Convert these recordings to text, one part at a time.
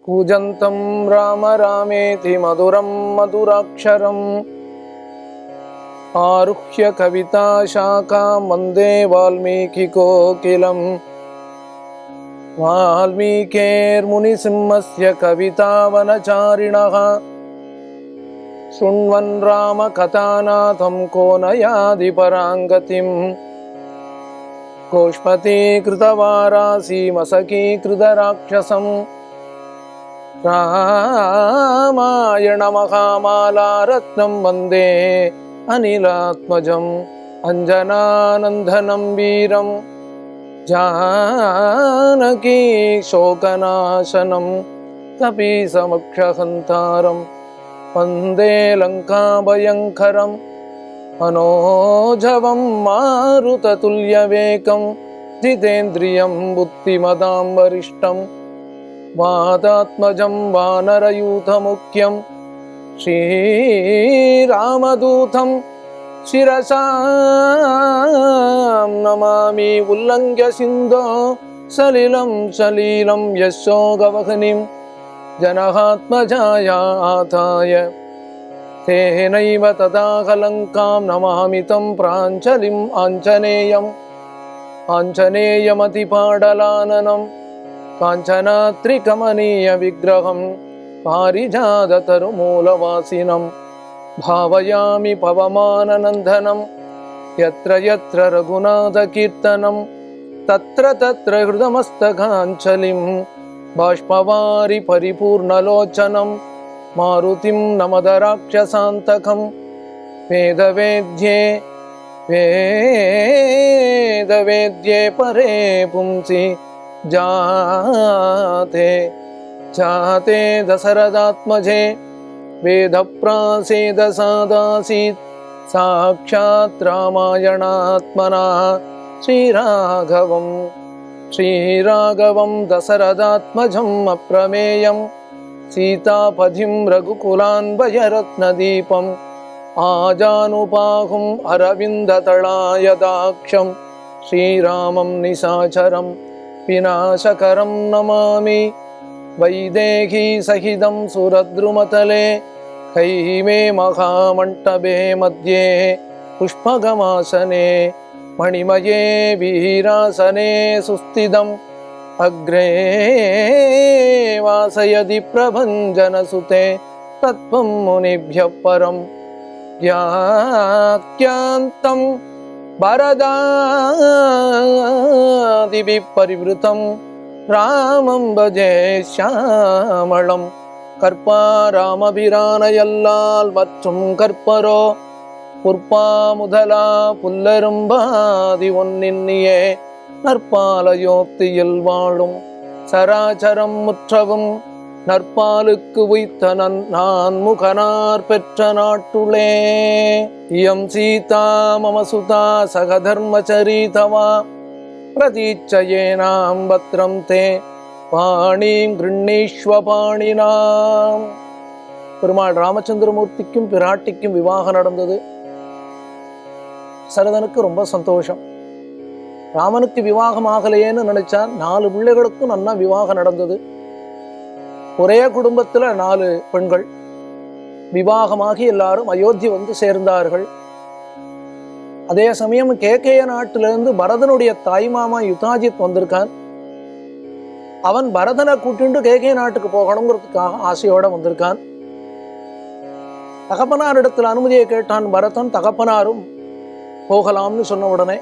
कूजन्तं राम रामेति मधुरं मधुराक्षरम् आरुह्य कविता शाखां वन्दे वाल्मीकिकोकिलम् वाल्मीकेर्मुनिसिंहस्य कवितावनचारिणः शृण्वन् रामकथानाथं को न याति पराङ्गतिम् गोष्पतीकृतवारासीमसखीकृतराक्षसम् रामायणमहामालारत्नं वन्दे अनिलात्मजम् अञ्जनानन्दनं वीरं जानकी शोकनाशनं कपीसमक्षहन्तारं वन्दे लङ्काभयङ्करम् मनोजवं मारुततुल्यवेगं जितेन्द्रियं बुद्धिमतां वरिष्ठं वातात्मजं वानरयूथमुख्यं श्रीरामदूतं शिरसा नमामि उल्लङ्घ्य सिन्धो सलिलं सलीलं यशोगवहनिं जनहात्मजाया आदाय तेनैव तदाहलङ्कां नमामि तं प्राञ्जलिम् आञ्जनेयमतिपाडलाननं काञ्चनात्रिकमनीयविग्रहं पारिजाततरुमूलवासिनं भावयामि पवमाननन्दनं यत्र यत्र रघुनाथकीर्तनं तत्र तत्र हृदमस्तकाञ्जलिं बाष्पवारि परिपूर्णलोचनं मारुतिं नमद राक्षसान्तकं वेदवेद्ये परे पुंसि जाते दशरथात्मजे वेदप्रासेदसादासीत् साक्षात् रामायणात्मना श्रीराघवं दशरथात्मजम् अप्रमेयम् सीतापथिं रघुकुलान्वयरत्नदीपम् आजानुबाहुम् अरविन्दतलायदाक्षं श्रीरामं निशाचरं विनाशकरं नमामि वैदेही सहितं सुरद्रुमतले कैमे महामण्टपे मध्ये पुष्पगमासने मणिमये वीरासने सुस्थितम् अग्रे वासयति प्रभञ्जनसुते तत्त्वं मुनिभ्यः परं व्याख्यान्तं भरदादिभिः परिवृतं रामं भजे श्यामलं கற்பாராமபிரானையல்லால் மற்றும் கற்பரோ புற்பா முதலா புல்லரும்பாதி ஒன்னின்னியே நற்பாலயோத்தியில் வாழும் சராச்சரம் முற்றவும் நற்பாலுக்கு உய்த்த நான் முகனார் பெற்ற நாட்டுளே இயம் சீதா மம சுதா சகதர்மச்சரீதவா பிரதீட்சயேனாம் பத்ரம் தே பாணீம் கிருண்ணீஸ்வ பாணினாம். பெருமாள் ராமச்சந்திரமூர்த்திக்கும் பிராட்டிக்கும் விவாகம் நடந்தது. சரதனுக்கு ரொம்ப சந்தோஷம். ராமனுக்கு விவாகம் ஆகலையேன்னு நினைச்சான். 4 பிள்ளைகளுக்கும் நல்லா விவாகம் நடந்தது. ஒரே குடும்பத்துல 4 பெண்கள் விவாகமாகி எல்லாரும் அயோத்தி வந்து சேர்ந்தார்கள். அதே சமயம் கேகய நாட்டிலிருந்து பரதனுடைய தாய்மாமா யுதாஜித் வந்திருக்கான். அவன் பரதனை கூட்டிண்டு கேகய நாட்டுக்கு போகணுங்கிறதுக்காக ஆசையோட வந்திருக்கான். தகப்பனார் இடத்துல அனுமதியை கேட்டான் பரதன். தகப்பனாரும் போகலாம்னு சொன்ன உடனே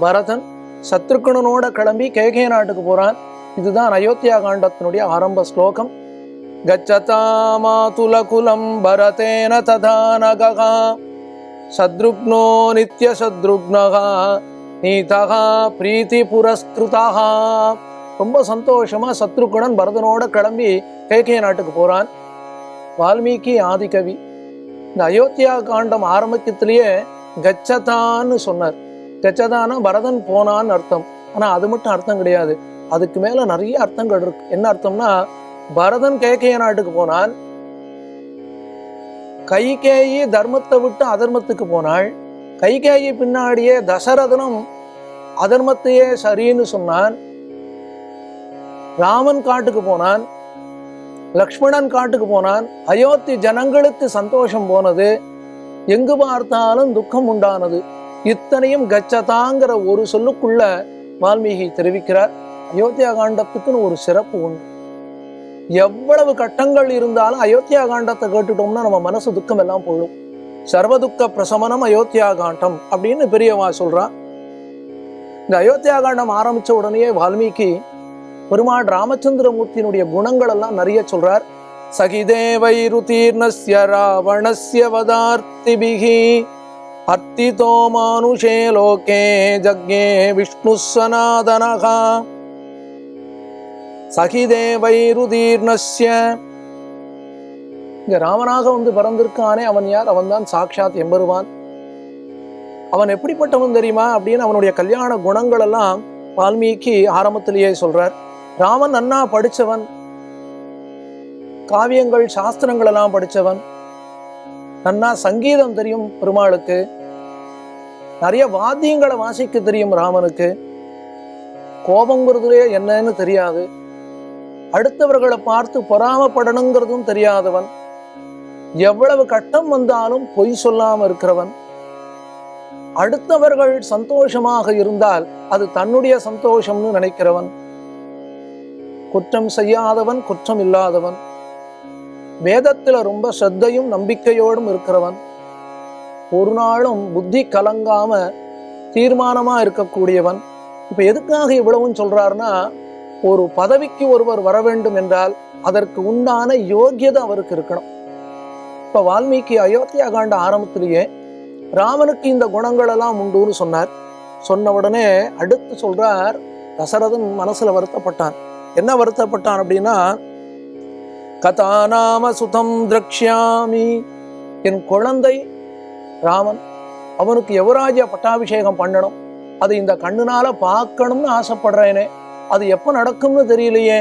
பரதன் சத்ருக்கனோட கிளம்பி கேகய நாட்டுக்கு போறான். இதுதான் அயோத்தியா காண்டத்தினுடைய ஆரம்ப ஸ்லோகம். கச்சதா மாதுலகுலம் பரதேன ததா நகா சத்ருக்னோ நித்ய சத்ருக்னகா நீதகா பிரீத்தி புரஸ்கிருதா. ரொம்ப சந்தோஷமா சத்ருக்கனன் பரதனோட கிளம்பி கேகய நாட்டுக்கு போறான். வால்மீகி ஆதிகவி இந்த அயோத்தியா காண்டம் ஆரம்பத்திலேயே கச்சதான்னு சொன்னார். கச்சதானா பரதன் போனான்னு அர்த்தம். ஆனா அது மட்டும் அர்த்தம் கிடையாது, அதுக்கு மேல நிறைய அர்த்தங்கள் இருக்கு. என்ன அர்த்தம்னா, பரதன் கேகய நாட்டுக்கு போனான். கைகேயி தர்மத்தை விட்டு அதர்மத்துக்கு போனாள். கைகேயி பின்னாடியே தசரதனும் அதர்மத்தையே சரின்னு சொன்னான். ராமன் காட்டுக்கு போனான். லக்ஷ்மணன் காட்டுக்கு போனான். அயோத்தி ஜனங்களுக்கு சந்தோஷம் போனது, எங்கு பார்த்தாலும் துக்கம் உண்டானது. இத்தனையும் கச்சதாங்கிற ஒரு சொல்லுக்குள்ள வால்மீகி தெரிவிக்கிறார். அயோத்தியா காண்டத்துக்குன்னு ஒரு சிறப்பு உண்டு. எவ்வளவு கட்டங்கள் இருந்தாலும் அயோத்தியா காண்டத்தை கேட்டுட்டோம்னா நம்ம மனசு துக்கம் எல்லாம் போயிடும். சர்வதுக்க பிரசமனம் அயோத்தியா காண்டம் அப்படின்னு பெரியவா சொல்றான். இந்த அயோத்தியா காண்டம் ஆரம்பிச்ச உடனே வால்மீகி பெருமாள் ராமச்சந்திரமூர்த்தியினுடைய குணங்கள் எல்லாம் நிறைய சொல்றார். சகிதேவைருதீர்ணஸ்ய ராவணஸ்ய வதார்த்திபிஹி அர்த்திதோ மானுஷே லோகே ஜக்ஞே விஷ்ணு சனாதனஹா. சகிதேவைருதீர்ணஸ்ய, இங்க ராமனாக வந்து பிறந்திருக்கானே அவன் யார்? அவன் தான் சாட்சாத் எம்பெருமான். அவன் எப்படிப்பட்டவன் தெரியுமா அப்படின்னு அவனுடைய கல்யாண குணங்கள் எல்லாம் வால்மீகி ஆரம்பத்திலேயே சொல்றார். ராமன் நன்னா படிச்சவன், காவியங்கள் சாஸ்திரங்கள் எல்லாம் படிச்சவன், நன்னா சங்கீதம் தெரியும் பெருமாளுக்கு, நிறைய வாத்தியங்களை வாசிக்க தெரியும் ராமனுக்கு, கோபங்கிறதுலே என்னன்னு தெரியாது, அடுத்தவர்களை பார்த்து பொறாமப்படணுங்கிறதும் தெரியாதவன், எவ்வளவு கட்டம் வந்தாலும் பொய் சொல்லாம இருக்கிறவன், அடுத்தவர்கள் சந்தோஷமாக இருந்தால் அது தன்னுடைய சந்தோஷம்னு நினைக்கிறவன், குற்றம் செய்யாதவன், குற்றம் இல்லாதவன், வேதத்துல ரொம்ப ஸ்ரத்தையும் நம்பிக்கையோடும் இருக்கிறவன், ஒரு நாளும் புத்தி கலங்காம தீர்மானமா இருக்கக்கூடியவன். இப்ப எதுக்காக இவ்வளவும் சொல்றாருன்னா, ஒரு பதவிக்கு ஒருவர் வர வேண்டும் என்றால் அதற்கு உண்டான யோகியதை அவருக்கு இருக்கணும். இப்ப வால்மீகி அயோத்தியா காண்ட ஆரம்பத்திலேயே ராமனுக்கு இந்த குணங்கள் எல்லாம் உண்டுன்னு சொன்னார். சொன்ன உடனே அடுத்து சொல்றார், தசரதன் மனசுல வருத்தப்பட்டான். என்ன வருத்தப்பட்டான் அப்படின்னா, கதாநாம சுதம் திரக்ஷ்யாமி, என் குழந்தை ராமன், அவனுக்கு யுவராஜ்ய பட்டாபிஷேகம் பண்ணணும், அது இந்த கண்ணுனால பார்க்கணும்னு ஆசைப்படுறேனே, அது எப்ப நடக்கும்னு தெரியலையே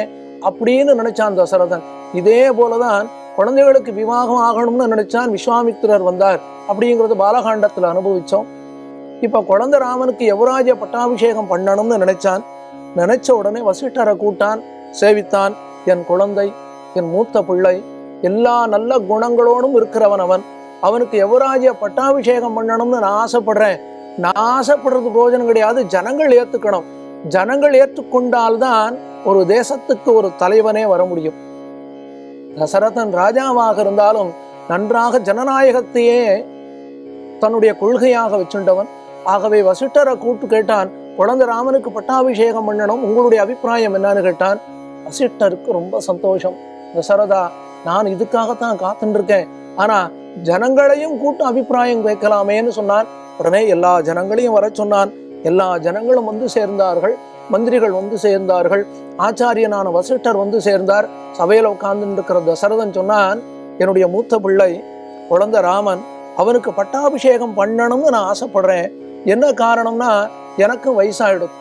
அப்படின்னு நினைச்சான் தசரதன். இதே போலதான் குழந்தைகளுக்கு விவாகம் ஆகணும்னு நினைச்சான். விஸ்வாமித்திரர் வந்தார் அப்படிங்கிறது பாலகாண்டத்துல அனுபவிச்சோம். இப்ப குழந்தை ராமனுக்கு யுவராஜ்ய பட்டாபிஷேகம் பண்ணணும்னு நினைச்சான். நினைச்ச உடனே வசிஷ்டரை கூட்டான், சேவித்தான். என் குழந்தை, என் மூத்த பிள்ளை, எல்லா நல்ல குணங்களோடும் இருக்கிறவன் அவன், அவனுக்கு யுவராஜ்ய பட்டாபிஷேகம் பண்ணணும்னு நான் ஆசைப்படுறேன். நான் ஆசைப்படுறது பிரயோஜனம் கிடையாது, ஜனங்கள் ஏத்துக்கணும். ஜனங்கள் ஏற்றுக்கொண்டால்தான் ஒரு தேசத்துக்கு ஒரு தலைவனே வர முடியும். தசரதன் ராஜாவாக இருந்தாலும் நன்றாக ஜனநாயகத்தையே தன்னுடைய கொள்கையாக வச்சுண்டவன். ஆகவே வசிஷ்டரை கூட்டு கேட்டான், குழந்தை ராமனுக்கு பட்டாபிஷேகம் பண்ணணும், உங்களுடைய அபிப்பிராயம் என்னன்னு கேட்டான். வசிஷ்டருக்கு ரொம்ப சந்தோஷம். தசரதா, நான் இதுக்காகத்தான் காத்துட்டு இருக்கேன், ஆனா ஜனங்களையும் கூட்டு அபிப்பிராயம் கேட்கலாமேன்னு சொன்னான். உடனே எல்லா ஜனங்களையும் வர சொன்னான். எல்லா ஜனங்களும் வந்து சேர்ந்தார்கள், மந்திரிகள் வந்து சேர்ந்தார்கள், ஆச்சாரியனான வசிஷ்டர் வந்து சேர்ந்தார். சபையில உட்கார்ந்து இருக்கிற தசரதன் சொன்னான், என்னுடைய மூத்த பிள்ளை குழந்தை ராமன், அவனுக்கு பட்டாபிஷேகம் பண்ணணும்னு நான் ஆசைப்படுறேன். என்ன காரணம்னா, எனக்கு வயசாயிடும்,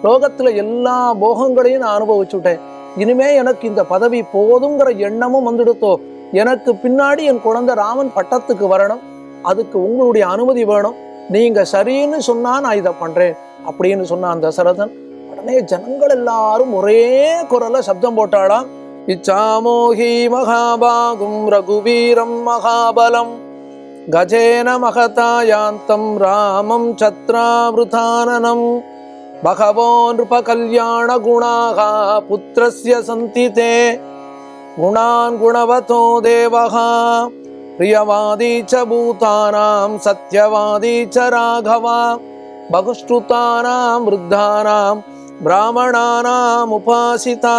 லோகத்துல எல்லா போகங்களையும் நான் அனுபவிச்சுட்டேன், இனிமே எனக்கு இந்த பதவி போதுங்கிற எண்ணமும் வந்துடுத்தோ, எனக்கு பின்னாடி என் குழந்தை ராமன் பட்டத்துக்கு வரணும், அதுக்கு உங்களுடைய அனுமதி வேணும், நீங்க சரின்னு சொன்னா நான் இதை பண்றேன் அப்படின்னு சொன்னான் தசரதன். உடனே ஜனங்கள் எல்லாரும் ஒரே குரல்ல சப்தம் போட்டாளாம். இச்சாமோஹி மகாபாகும் ரகுவீரம் மகாபலம் கஜேன மகதாயாந்தம் ராமம் சத்ராவிருதானனம் பகவோ நிருப கல்யாண குணாகா புத்திரஸ்ய சந்திதே குணான் குணவதோ தேவஹா பிரியவாதி ச பூதானாம் சத்யவாதி ச ராகவா பகுஷ்ருதானாம் விருத்தானாம் பிராமணானாம் உபாசிதா.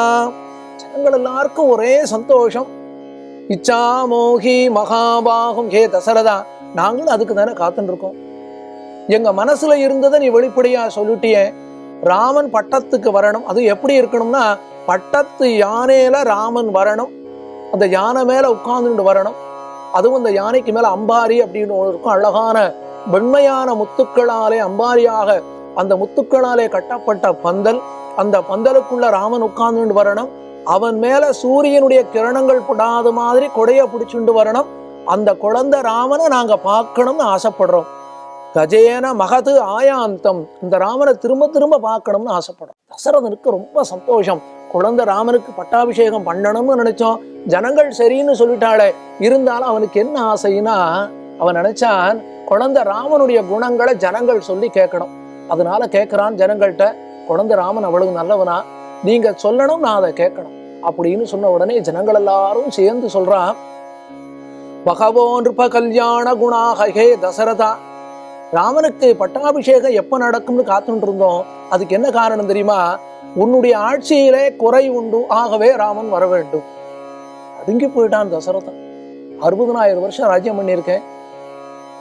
ஜனங்கள் எல்லாருக்கும் ஒரே சந்தோஷம். இச்சாமோகி மகாபாகும், ஹே தசரதா, நாங்களும் அதுக்கு தானே காத்துட்டு இருக்கோம். எங்க மனசுல இருந்ததை நீ வெளிப்படையா சொல்லிட்டியே, ராமன் பட்டத்துக்கு வரணும். அது எப்படி இருக்கணும்னா, பட்டத்து யானையில ராமன் வரணும், அந்த யானை மேல உட்கார்ந்துட்டு வரணும். அதுவும் அந்த யானைக்கு மேல அம்பாரி அப்படின்னு இருக்கும், அழகான வெண்மையான முத்துக்களாலே அம்பாரியாக அந்த முத்துக்களாலே கட்டப்பட்ட பந்தல், அந்த பந்தலுக்குள்ள ராமன் உட்கார்ந்துட்டு வரணும். அவன் மேல சூரியனுடைய கிரணங்கள் படாத மாதிரி கொடைய பிடிச்சுண்டு வரணும். அந்த குழந்தை ராமனை நாங்க பார்க்கணும்னு ஆசைப்படுறோம். கஜேன மகது ஆயாந்தம், இந்த ராமனை திரும்ப திரும்ப பார்க்கணும்னு ஆசைப்படுறோம். தசரதனுக்கு ரொம்ப சந்தோஷம். குழந்தை ராமனுக்கு பட்டாபிஷேகம் பண்ணணும்னு நினைச்சோம், ஜனங்கள் சரின்னு சொல்லிட்டாளே, இருந்தாலும் அவனுக்கு என்ன ஆசைன்னா, அவன் நினைச்சான் குழந்தை ராமனுடைய குணங்களை ஜனங்கள் சொல்லி கேட்கணும். அதனால கேட்கிறான் ஜனங்கள்கிட்ட, குழந்தை ராமன் அவ்வளவு நல்லவனா, நீங்க சொல்லணும், நான் அதை கேட்கணும் அப்படின்னு சொன்ன உடனே ஜனங்கள் எல்லாரும் சேர்ந்து சொல்றான், பகவோ நிருப கல்யாண குணாக ஹே தசரதா, ராமனுக்கு பட்டாபிஷேகம் எப்ப நடக்கும்னு காத்துட்டு இருந்தோம். அதுக்கு என்ன காரணம் தெரியுமா? உன்னுடைய ஆட்சியிலே குறை உண்டு, ஆகவே ராமன் வர வேண்டும். அதுங்கி போயிட்டான் தசரதன். 60,000 வருஷம் ராஜ்யம் பண்ணியிருக்கேன்.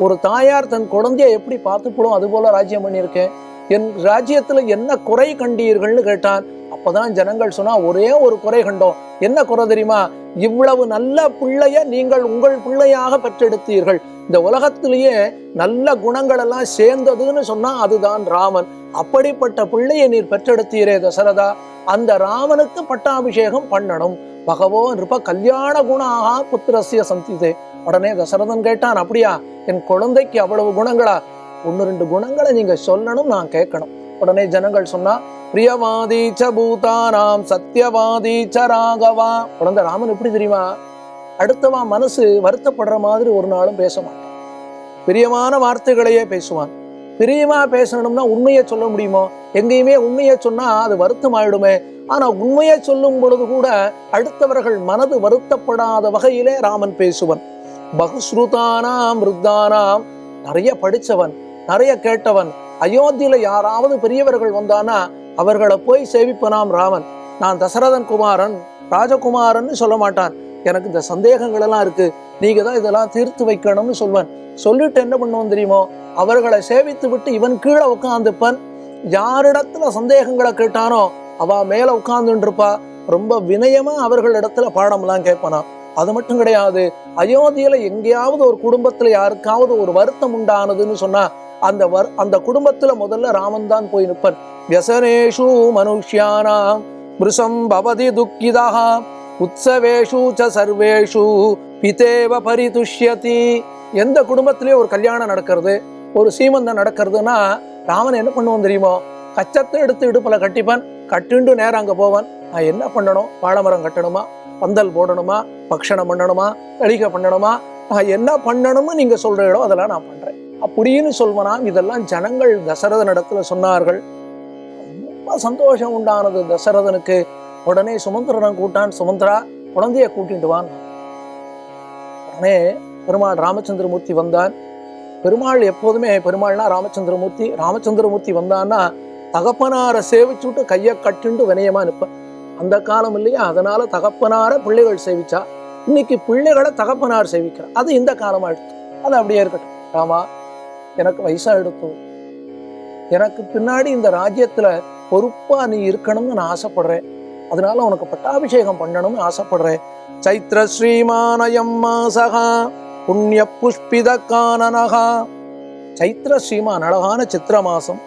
ஒரு தாயார் தன் குழந்தைய எப்படி பார்த்துப்படும் அது போல ராஜ்யம் பண்ணியிருக்கேன். என் ராஜ்யத்துல என்ன குறை கண்டீர்கள்னு கேட்டான். அப்பதான் ஜனங்கள் சொன்னா, ஒரே ஒரு குறை கண்டோம். என்ன குறை தெரியுமா? இவ்வளவு நல்ல பிள்ளைய நீங்கள் உங்கள் பிள்ளையாக பெற்றெடுத்தீர்கள். இந்த உலகத்திலேயே நல்ல குணங்கள் எல்லாம் சேர்ந்ததுன்னு சொன்னா அதுதான் ராமன். அப்படிப்பட்ட பிள்ளையை நீர் பெற்றெடுத்தீரே தசரதா, அந்த ராமனுக்கு பட்டாபிஷேகம் பண்ணணும். பகவோ நிருப கல்யாண குணாக புத்திரஸ்ய சந்திதே. உடனே தசரதன் கேட்டான், அப்படியா, என் குழந்தைக்கு அவ்வளவு குணங்களா? 1-2 குணங்களை நீங்க சொல்லணும், நான் கேட்கணும். உடனே ஜனங்கள் சொன்னா, பிரியவாதீச்ச பூதானாம் சத்தியவாதீச்ச ராகவா. குழந்தை ராமன் எப்படி தெரியுமா? அடுத்தவா மனசு வருத்தப்படுற மாதிரி ஒரு நாளும் பேச மாட்டான். பிரியமான வார்த்தைகளையே பேசுவான். பிரியமா பேசணும்னா உண்மையை சொல்ல முடியுமோ? எங்கேயுமே உண்மையை சொன்னா அது வருத்தம் ஆயிடுமே. ஆனா உண்மையை சொல்லும் பொழுது கூட அடுத்தவர்கள் மனது வருத்தப்படாத வகையிலே ராமன் பேசுவன். பகுஸ்ருதானாம் ருத்தானாம், நிறைய படிச்சவன், நிறைய கேட்டவன். அயோத்தியில யாராவது பெரியவர்கள் வந்தானா அவர்களை போய் சேவிப்பனாம் ராமன். நான் தசரதன் குமாரன், ராஜகுமாரன் சொல்ல மாட்டான். எனக்கு இந்த சந்தேகங்கள் எல்லாம் இருக்கு, நீங்க தான் இதெல்லாம் தீர்த்து வைக்கணும்னு சொல்வன். சொல்லிட்டு என்ன பண்ணுவோம் தெரியுமோ? அவர்களை சேவித்து விட்டு இவன் கீழே உட்காந்துப்பன். யாரிடத்துல சந்தேகங்களை கேட்டானோ அவ மேல உட்கார்ந்துட்டு இருப்பா. ரொம்ப வினயமா அவர்களிடத்துல பாடம்லாம் கேட்பானா. அது மட்டும் கிடையாது, அயோத்தியில எங்கேயாவது ஒரு குடும்பத்துல யாருக்காவது ஒரு வருத்தம் உண்டானதுன்னு சொன்னா அந்த குடும்பத்துல முதல்ல ராமன் தான் போய் நிற்பன். வியசனேஷு மனுஷ்யானாம் மிருஷம் பவதி துக்கிதா உத்சவேஷு ச சர்வேஷு பிதேவ பரிதுஷ்யதி. எந்த குடும்பத்திலேயே ஒரு கல்யாணம் நடக்கிறது, ஒரு சீமந்தம் நடக்கிறதுனா ராமன் என்ன பண்ணுவோம் தெரியுமோ? கச்சத்தை எடுத்து இடுப்புல கட்டிப்பான். கட்டிண்டு நேரம் அங்க போவான். நான் என்ன பண்ணணும்? வாழைமரம் கட்டணுமா, பந்தல் போடணுமா, பக்ஷணம் பண்ணணுமா, தளிகை பண்ணணுமா, நான் என்ன பண்ணணும்னு நீங்க சொல்றீங்களோ அதெல்லாம் நான் பண்றேன் அப்படின்னு சொல்வனாம். இதெல்லாம் ஜனங்கள் தசரதன் இடத்துல சொன்னார்கள். ரொம்ப சந்தோஷம் உண்டானது தசரதனுக்கு. உடனே சுமந்திரன் கூட்டான், சுமந்திரா குழந்தைய கூட்டிட்டு வான். உடனே பெருமாள் ராமச்சந்திரமூர்த்தி வந்தான். பெருமாள் எப்போதுமே, பெருமாள்னா ராமச்சந்திரமூர்த்தி, ராமச்சந்திரமூர்த்தி வந்தான்னா தகப்பனாரை சேவிச்சுட்டு கையை கட்டுண்டு வினயமா நிற்பேன். அந்த காலம் இல்லையா, அதனால தகப்பனார பிள்ளைகள் சேவிச்சா. இன்னைக்கு பிள்ளைகளை தகப்பனார் சேவிக்கிறார். அது இந்த காலமா எடுத்து, அது அப்படியே இருக்கட்டும். ராமா, எனக்கு வயசா எடுத்து, எனக்கு பின்னாடி இந்த ராஜ்யத்துல பொறுப்பா நீ இருக்கணும்னு நான் ஆசைப்படுறேன். அதனால உனக்கு பட்டாபிஷேகம் பண்ணணும்னு ஆசைப்படுறேன். சைத்ர ஸ்ரீமானயம் மாசகா புண்ணிய புஷ்பித கானனகா. சைத்ர ஸ்ரீமான், அழகான சித்திர மாசம்.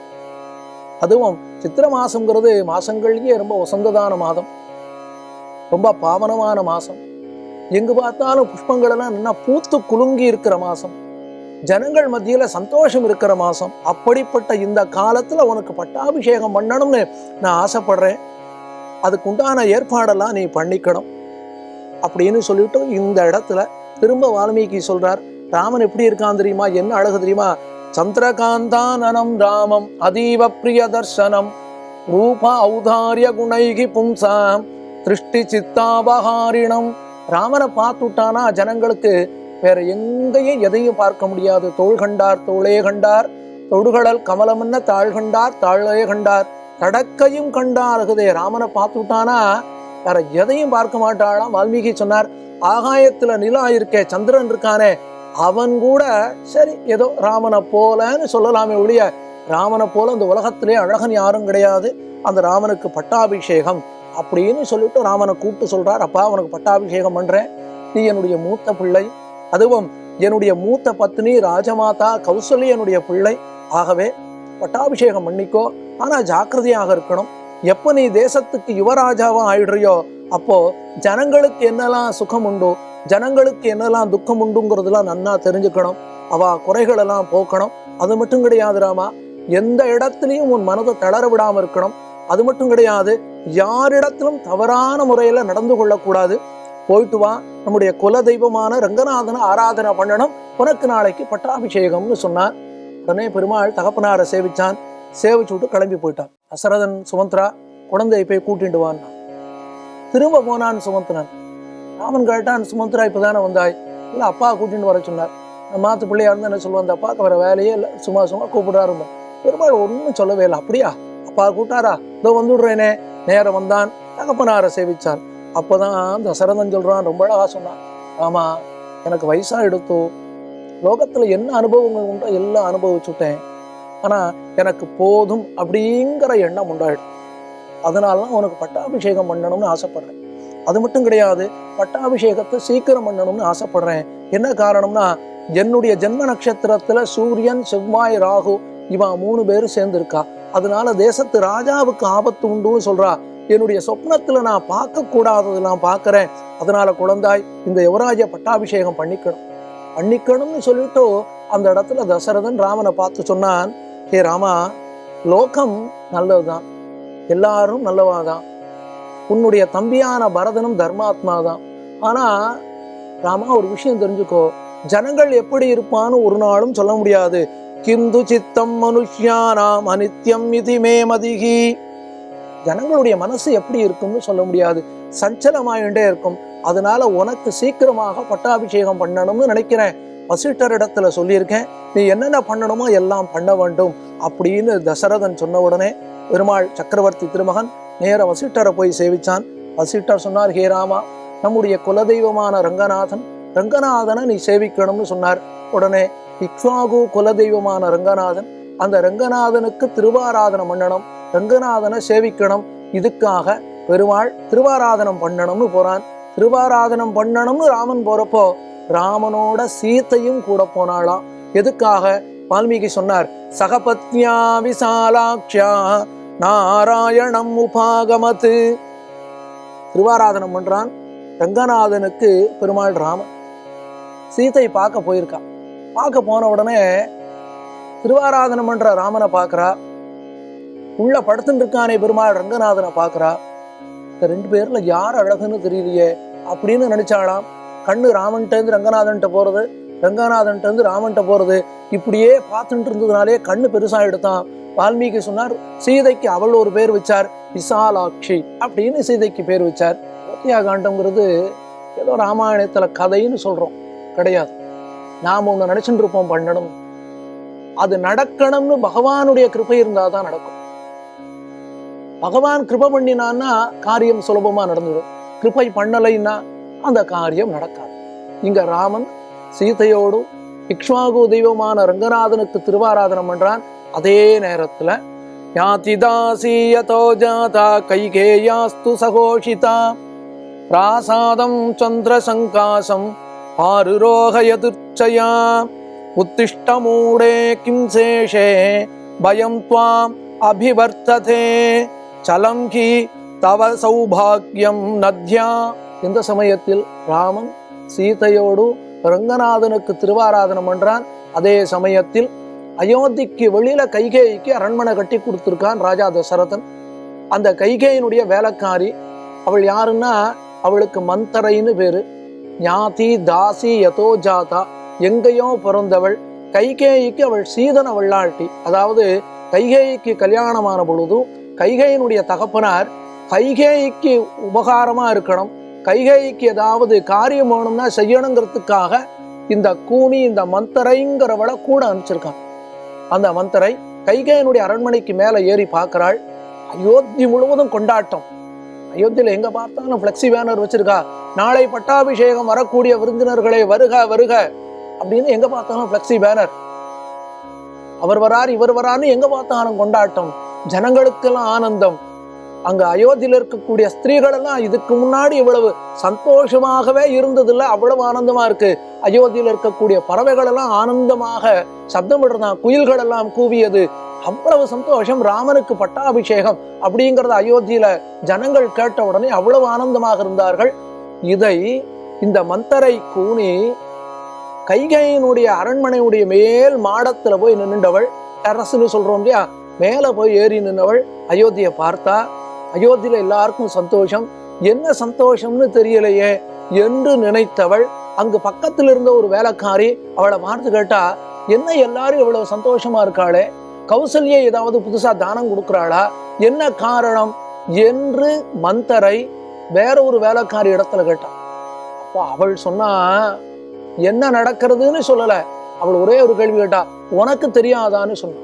அதுவும் சித்திர மாசம்ங்கிறது மாசங்கள்லயே ரொம்ப வசந்ததான மாதம், ரொம்ப பாவனமான மாசம். எங்கு பார்த்தாலும் புஷ்பங்கள் எல்லாம் நல்லா பூத்து குலுங்கி இருக்கிற மாசம், ஜனங்கள் மத்தியில சந்தோஷம் இருக்கிற மாசம். அப்படிப்பட்ட இந்த காலத்துல உனக்கு பட்டாபிஷேகம் பண்ணணும்னு நான் ஆசைப்படுறேன். அதுக்குண்டான ஏற்பாடெல்லாம் நீ பண்ணிக்கணும் அப்படின்னு சொல்லிட்டு இந்த இடத்துல திரும்ப வால்மீகி சொல்றார், ராமன் எப்படி இருக்கான் தெரியுமா? என்ன அழகு தெரியுமா? சந்திரகாந்தானனம் ராமம் அதீவ பிரிய தர்சனம் ரூப ஔதாரிய குணைகி பும்சாம் திருஷ்டி சித்தாபகாரிணம். ராமனை பார்த்துட்டானா ஜனங்களுக்கு வேற எங்கேயும் எதையும் பார்க்க முடியாது. தோள் கண்டார் தோளே கண்டார், தொடுகடல் கமலமன்ன தாழ் கண்டார் தாழே கண்டார், தடக்கையும் கண்டார். ராமனை பார்த்துட்டானா வேற எதையும் பார்க்க மாட்டாளாம். வால்மீகி சொன்னார், ஆகாயத்துல நிலா இருக்கே, சந்திரன் இருக்கானே, அவன் கூட சரி ஏதோ ராமனை போலன்னு சொல்லலாமே ஒழிய ராமனை போல இந்த உலகத்திலே அழகன் யாரும் கிடையாது. அந்த ராமனுக்கு பட்டாபிஷேகம் அப்படின்னு சொல்லிட்டு ராமனை கூப்பிட்டு சொல்றார், அப்பா அவனுக்கு பட்டாபிஷேகம் பண்றேன், நீ என்னுடைய மூத்த பிள்ளை, அதுவும் என்னுடைய மூத்த பத்னி ராஜமாதா கௌசல்யனுடைய பிள்ளை, ஆகவே பட்டாபிஷேகம் பண்ணிக்கோ. ஆனா ஜாக்கிரதையாக இருக்கணும். எப்ப நீ தேசத்துக்கு யுவராஜாவா ஆயிடுறியோ அப்போ ஜனங்களுக்கு என்னெல்லாம் சுகம் உண்டோ, ஜனங்களுக்கு என்னெல்லாம் துக்கம் உண்டுங்கிறதுலாம் நன்னா தெரிஞ்சுக்கணும். அவ குறைகள் எல்லாம் போக்கணும். அது மட்டும் கிடையாது ராமா, எந்த இடத்துலையும் உன் மனதை தளர விடாம இருக்கணும். அது மட்டும் கிடையாது, யாரிடத்திலும் தவறான முறையில நடந்து கொள்ளக்கூடாது. போயிட்டு வா, நம்முடைய குல தெய்வமான ரங்கநாதனை ஆராதனை பண்ணணும், உனக்கு நாளைக்கு பட்டாபிஷேகம்னு சொன்னான். உடனே பெருமாள் தகப்பனாரை சேவிச்சான். சேவிச்சு விட்டு கிளம்பி போயிட்டான். தசரதன் சுமந்திரா குழந்தையை போய் கூட்டிட்டு வான்னா. திரும்ப போனான் சுமந்திரன். ராமன் கேட்டான், சுமந்திரா இப்பதானே வந்தாய்? இல்லை, அப்பா கூட்டிட்டு வர சொன்னார். நான் மாத்து பிள்ளையா இருந்தா என்ன சொல்லுவான், அந்த அப்பாவுக்கு வர வேலையே இல்லை, சும்மா சும்மா கூப்பிடாரு. பெருமாள் ஒன்றும் சொல்லவே இல்லை. அப்படியா, அப்பா கூட்டாரா, இதோ வந்துடுறேனே. நேரம் வந்தான், தகப்பனாரை சேவிச்சான். அப்பதான் தசரதன் சொல்றான், ரொம்ப அழகா சொன்னான், ஆமா எனக்கு வயசா எடுத்தோ, லோகத்துல என்ன அனுபவங்கள் உண்டோ எல்லாம் அனுபவிச்சுட்டேன், ஆனா எனக்கு போதும் அப்படிங்கிற எண்ணம் உண்டாயிடும். அதனாலதான் உனக்கு பட்டாபிஷேகம் பண்ணணும்னு ஆசைப்படுறேன். அது மட்டும் கிடையாது, பட்டாபிஷேகத்தை சீக்கிரம் பண்ணணும்னு ஆசைப்படுறேன். என்ன காரணம்னா, என்னுடைய ஜென்ம நட்சத்திரத்துல சூரியன், செவ்வாய், ராகு இவன் 3 பேரும் சேர்ந்திருக்கா. அதனால தேசத்து ராஜாவுக்கு ஆபத்து உண்டுன்னு சொல்றா. என்னுடைய சொப்னத்துல நான் பார்க்க கூடாதது நான் பார்க்கிறேன். அதனால குழந்தாய், இந்த யுவராஜ பட்டாபிஷேகம் பண்ணிக்கணும்னு சொல்லிட்டு அந்த இடத்துல தசரதன் ராமனை பார்த்து சொன்னான், ஹே ராமா, லோகம் நல்லதுதான், எல்லாரும் நல்லவாதான், உன்னுடைய தம்பியான பரதனும் தர்மாத்மா தான். ஆனா ராமா, ஒரு விஷயம் தெரிஞ்சுக்கோ, ஜனங்கள் எப்படி இருப்பான்னு ஒரு நாளும் சொல்ல முடியாது. கிந்து சித்தம் மனுஷ்யானாம் அனித்யம் இதி மே மதிஹி. ஜனங்களுடைய மனசு எப்படி இருக்கும்னு சொல்ல முடியாது, சஞ்சலமாயிட்டே இருக்கும். அதனால உனக்கு சீக்கிரமாக பட்டாபிஷேகம் பண்ணணும்னு நினைக்கிறேன். வசிஷ்டர் இடத்துல சொல்லியிருக்கேன், நீ என்னென்ன பண்ணணுமோ எல்லாம் பண்ண வேண்டும் அப்படின்னு தசரதன் சொன்ன உடனே பெருமாள் சக்கரவர்த்தி திருமகன் நேர வசிஷ்டரை போய் சேவிச்சான். வசிஷ்டர் சொன்னார், ஹே ராமா, நம்முடைய குலதெய்வமான ரங்கநாதனை நீ சேவிக்கணும்னு சொன்னார். உடனே இக்ஷ்வாகு குலதெய்வமான ரங்கநாதன், அந்த ரங்கநாதனுக்கு திருவாராதனம் பண்ணணும், ரங்கநாதனை சேவிக்கணும். இதுக்காக பெருமாள் திருவாராதனம் பண்ணணும்னு போறான். திருவாராதனம் பண்ணணும்னு ராமன் போறப்போ ராமனோட சீத்தையும் கூட போனாளாம். எதுக்காக? வால்மீகி சொன்னார், சகபத்யா விசாலாக்ஷா நாராயணம் உபாகமத்து. திருவாராதனம் பண்றான் ரங்கநாதனுக்கு பெருமாள் ராமன். சீத்தை பார்க்க போயிருக்கான். பார்க்க போன உடனே திருவாராதனம் பண்ற ராமனை பார்க்கறா. உள்ள படுத்துட்டு இருக்கானே பெருமாள் ரங்கநாதனை பார்க்கறா. இந்த 2 பேர்ல யார் அழகுன்னு தெரியலையே அப்படின்னு நினைச்சாலாம். கண்ணு ராமன்ட்டு ரங்கநாதன்ட்ட போறது, ரங்கநாதன்ட்டு ராமன்ட்ட போறது, இப்படியே பார்த்துட்டு இருந்ததுனாலே கண்ணு பெருசா எடுத்தான். வால்மீகி சொன்னார், சீதைக்கு அவள் ஒரு பேர் வச்சார், விசாலாட்சி அப்படின்னு சீதைக்கு பேர் வச்சார். அயோத்தியா காண்டம்ங்கிறது ஏதோ ராமாயணத்துல கதைன்னு சொல்றோம், கிடையாது. நாம் ஒண்ணு நினைச்சுட்டு இருப்போம் பண்ணணும், அது நடக்கணும்னு பகவானுடைய கிருபை இருந்தாதான் நடக்கும். பகவான் கிருபை பண்ணினான்னா காரியம் சுலபமா நடந்துடும். கிருபை பண்ணலைன்னா அந்த காரியம் நடக்காது. இங்க ராமன் சீதையோடு இக்ஷ்வாகு தெய்வமான ரங்கநாதனுக்கு திருவாராதனம் பண்றான். அதே நேரத்துல யாதிதாசீயதோ ஜாதா கைகேயாஸ்து சகோஷிதா பிராசாதம் சந்திர சங்காசம் ஆருரோகயதுர்ச்சயா உத்திஷ்டமூடே கிம் சேஷே பயம் த்வாம் அபிவர்த்ததே சலம் கி தவ சௌபாக்யம் நத்யா. இந்த சமயத்தில் ராமன் சீதையோடு ரங்கநாதனுக்கு திருவாராதனம் பண்றான். அதே சமயத்தில் அயோத்திக்கு வெளியில கைகேயிக்கு அரண்மனை கட்டி கொடுத்திருக்கான் ராஜா தசரதன். அந்த கைகேயினுடைய வேலைக்காரி அவள் யாருன்னா, அவளுக்கு மந்தரைன்னு பேரு. ஞாதி தாசி யதோ ஜாதா, எங்கேயோ பிறந்தவள். கைகேயிக்கு அவள் சீதன வெள்ளாட்டி. அதாவது கைகேயிக்கு கல்யாணமான பொழுது கைகேயினுடைய தகப்பனார் கைகேயிக்கு உபகாரமா இருக்கணும், கைகேயிக்கு ஏதாவது காரியம் வேணும்னா செய்யணுங்கிறதுக்காக இந்த கூனி, இந்த மந்தரைங்கிறவளை கூட அனுப்பிச்சிருக்கான். அந்த மந்தரை கைகேயினுடைய அரண்மனைக்கு மேல ஏறி பார்க்கிறாள். அயோத்தி முழுவதும் கொண்டாட்டம். அயோத்தியில எங்க பார்த்தாலும் பிளெக்சி பேனர் வச்சிருக்கா. நாளை பட்டாபிஷேகம் வரக்கூடிய விருந்தினர்களே வருக வருக அப்படின்னு எங்க பார்த்தாலும் பிளெக்சி பேனர். அவர் வரார் இவர் வரான்னு எங்க பார்த்தாலும் கொண்டாட்டம், ஜனங்களுக்கெல்லாம் ஆனந்தம். அங்க அயோத்தியில இருக்கக்கூடிய ஸ்திரீகள் எல்லாம் இதுக்கு முன்னாடி இவ்வளவு சந்தோஷமாகவே இருந்ததில்லை, அவ்வளவு ஆனந்தமா இருக்கு. அயோத்தியில இருக்கக்கூடிய பறவைகள் எல்லாம் ஆனந்தமாக சப்தம் விடுறதான், குயில்கள் எல்லாம் கூவியது, அவ்வளவு சந்தோஷம். ராமனுக்கு பட்டாபிஷேகம் அப்படிங்கறத அயோத்தியில ஜனங்கள் கேட்ட உடனே அவ்வளவு ஆனந்தமாக இருந்தார்கள். இதை இந்த மந்தரை கூனி கைகையினுடைய அரண்மனையுடைய மேல் மாடத்துல போய் நின்றுண்டவள், டெரஸ்ன்னு சொல்றோம் இல்லையா, மேல போய் ஏறி நின்றவள் அயோத்தியை பார்த்தா. அயோத்தியில எல்லாருக்கும் சந்தோஷம். என்ன சந்தோஷம்னு தெரியலையே, என்று நினைத்தவள் அங்கு பக்கத்தில் இருந்த ஒரு வேலைக்காரி அவளை பார்த்து கேட்டா, என்ன எல்லாரும் இவ்வளவு சந்தோஷமா இருக்காளே, கௌசல்யா ஏதாவது புதுசா தானம் கொடுக்குறாளா, என்ன காரணம் என்று மந்தரை வேற ஒரு வேலைக்காரி இடத்துல கேட்டான். அப்போ அவள் சொன்னா, என்ன நடக்கிறதுன்னு சொல்லல, அவள் ஒரே ஒரு கேள்வி கேட்டா, உனக்கு தெரியாதான்னு சொன்னான்.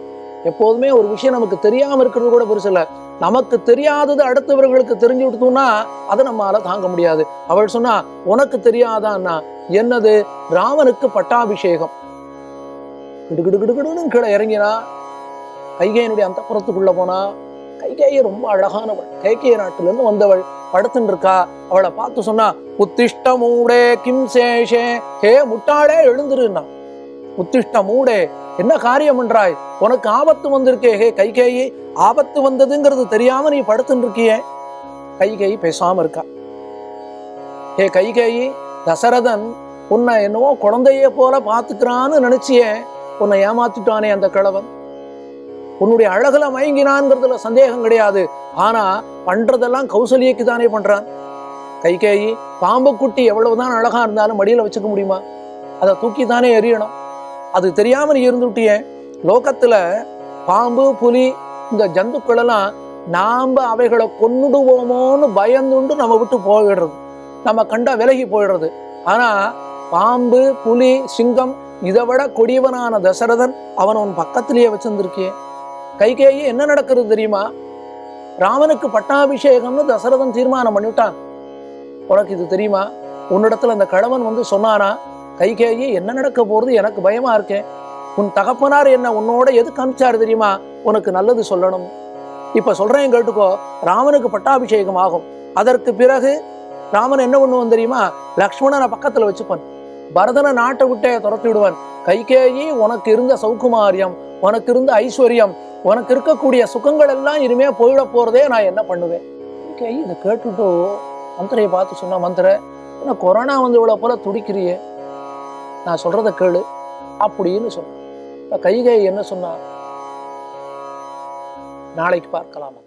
எப்போதுமே ஒரு விஷயம் நமக்கு தெரியாம இருக்கிறது கூட பெருசு இல்ல, நமக்கு தெரியாதது அடுத்தவர்களுக்கு தெரிஞ்சு விடுத்தோம்னா அதை நம்மளால தாங்க முடியாது. அவள் சொன்னா, உனக்கு தெரியாதான்னா என்னது, ராமனுக்கு பட்டாபிஷேகம். கிடுகிடுகிடுன்னு கீழே இறங்கினா, கைகேயனுடைய அந்தப்புறத்துக்குள்ள போனா, கைகேயி ரொம்ப அழகானவள், கைகேய நாட்டுல இருந்து வந்தவள், படுத்துன்னு இருக்கா. அவளை பார்த்து சொன்னா, உத்திஷ்ட மூடே கிம் சேஷே, ஹே முட்டாளே எழுந்துருன்னா. உத்திஷ்ட மூடே, என்ன காரியம் பண்றாய், உனக்கு ஆபத்து வந்திருக்கே, ஹே கைகேயி, ஆபத்து வந்ததுங்கிறது தெரியாம நீ படுத்துன்னு இருக்கியே. கைகேயி பேசாம இருக்கா. ஹே கைகேயி, தசரதன் உன்னை என்னவோ குழந்தைய போல பாத்துக்கிறான்னு நினைச்சியே, உன்னை ஏமாத்திட்டானே அந்த கிழவன். உன்னுடைய அழகுல மயங்கினான்ங்கிறதுல சந்தேகம் கிடையாது, ஆனா பண்றதெல்லாம் கௌசல்யக்கு தானே பண்றான். கைகேயி, பாம்பு குட்டி எவ்வளவுதான் அழகா இருந்தாலும் மடியில வச்சுக்க முடியுமா, அதை தூக்கி தானே எறியணும். அது தெரியாம நீ இருந்துட்டியே. லோகத்துல பாம்பு புலி இந்த ஜந்துக்கள் எல்லாம் நாம அவைகளை கொன்னுடுவோமோன்னு பயந்துண்டு நம்ம விட்டு போயிடுறது, நம்ம கண்டா விலகி போயிடுறது. ஆனா பாம்பு புலி சிங்கம் இதை விட கொடியவனான தசரதன் அவன் உன் பக்கத்திலேயே வச்சிருந்திருக்கே. கைகேயி, என்ன நடக்கிறது தெரியுமா, ராமனுக்கு பட்டாபிஷேகம்னு தசரதன் தீர்மானம் பண்ணிவிட்டான். உனக்கு இது தெரியுமா, உன்னிடத்துல அந்த கிழவன் வந்து சொன்னானா, கைகேயி என்ன நடக்க போறது, எனக்கு பயமா இருக்கேன், உன் தகப்பனார் என்ன உன்னோட எதுக்கு அனுப்பிச்சாரு தெரியுமா, உனக்கு நல்லது சொல்லணும். இப்ப சொல்றேன் கேட்டுக்கோ, ராமனுக்கு பட்டாபிஷேகம் ஆகும். அதற்கு பிறகு ராமன் என்ன பண்ணுவான் தெரியுமா, லக்ஷ்மணனை பக்கத்துல வச்சுப்பான், பரதனை நாட்டை விட்டே துரத்தி விடுவான். கைகேயி, உனக்கு இருந்த சௌகுமாரியம், உனக்கு இருந்த ஐஸ்வர்யம், உனக்கு இருக்கக்கூடிய சுகங்கள் எல்லாம் இனிமே போயிட போறதே, நான் என்ன பண்ணுவேன். கைகேயி இதை கேட்டுட்டோ மந்திரையை பார்த்து சொன்னா, மந்திர, என்ன கொரோனா வந்து இவ்வளவு போல துடிக்கிறியே, நான் சொல்றத கேளு அப்படின்னு சொன்ன. இப்ப கைகேயி என்ன சொன்னா, நாளைக்கு பார்க்கலாம்.